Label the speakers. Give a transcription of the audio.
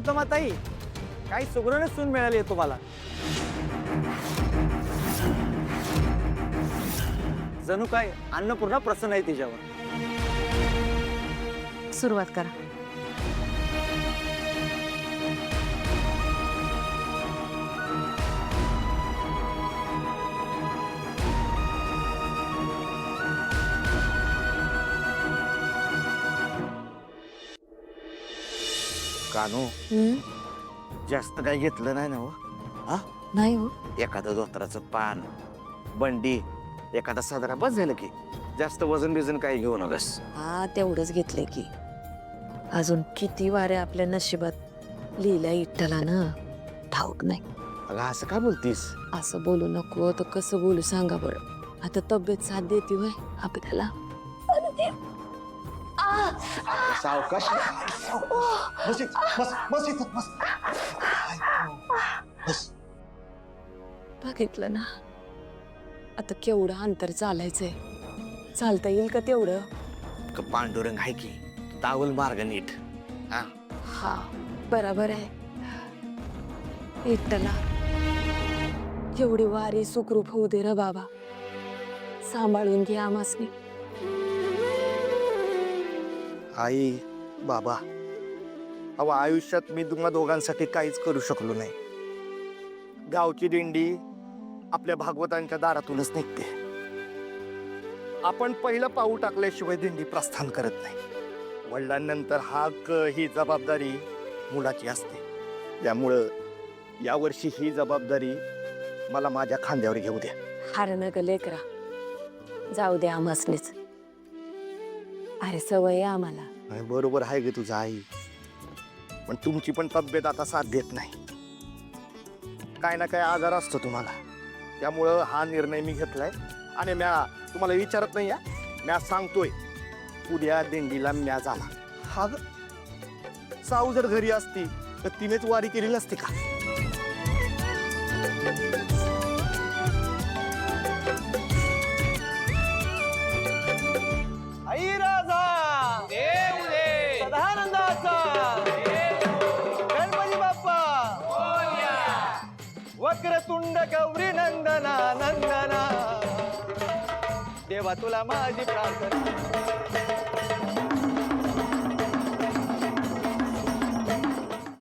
Speaker 1: प्रियतमाताई, काही सुगरण सून मिळाली आहे तुम्हाला. जणू काय अन्नपूर्णा प्रसन्न आहे तिच्यावर.
Speaker 2: सुरुवात करा.
Speaker 1: कानो जास्त काही घेतलं नाही ना हो. हा
Speaker 2: नाही हो.
Speaker 1: एखादं धोत्राचं पान, बंडी, एखादा साजरा बस झालं की. जास्त वजन बिजन काही घेऊ नकस.
Speaker 2: हा तेवढंच घेतलंय की. अजून किती वारे आपल्या नशिबात लिहिल्या इट्टलानं ठाऊक नाही.
Speaker 1: अगं असं काय बोलतीस?
Speaker 2: असं बोलू नको तर कसं बोलू सांगा बरं. आता तब्येत साथ देते होय आपल्याला.
Speaker 3: सावकाश बस बस बस इथं बस बस.
Speaker 2: बघितलं ना आता केवढं अंतर चालायचंय. चालता येईल का तेवढं?
Speaker 1: पांडुरंग आहे की दावल मार्ग नीट. हा
Speaker 2: हा बरोबर आहे. इट्टला एवढी वारी सुखरूप होऊ दे र बाबा. सांभाळून घे आमासनी.
Speaker 1: आई बाबा, अहो आयुष्यात मी तुम्हा दोघांसाठी काहीच करू शकलो नाही. गावची दिंडी आपल्या भागवतांच्या दारातूनच निघते. आपण पहिलं पाऊल टाकल्याशिवाय दिंडी प्रस्थान करत नाही. वडिलांनंतर हक्क ही जबाबदारी मुलाची असते. त्यामुळं यावर्षी ही जबाबदारी मला माझ्या खांद्यावर घेऊ द्या.
Speaker 2: हार नग लेकरा, जाऊ दे आमासनीच. अरे सवय आहे आम्हाला.
Speaker 1: बरोबर आहे ग तुझा आई, पण तुमची पण तब्येत आता साथ देत नाही. काय ना काय आजार असतो तुम्हाला. त्यामुळं हा निर्णय मी घेतलाय आणि म्या तुम्हाला विचारत नाही. म्या सांगतोय उद्या दिंडीला म्या झाला. हा ग साऊ जर घरी असती तर तिनेच वारी केलेली असते का? आई राजा देव दे सदानंदाचा गणपती बाप्पा वक्रतुंड गौरी नंदना नंदना. देवा तुला माझी प्रार्थना.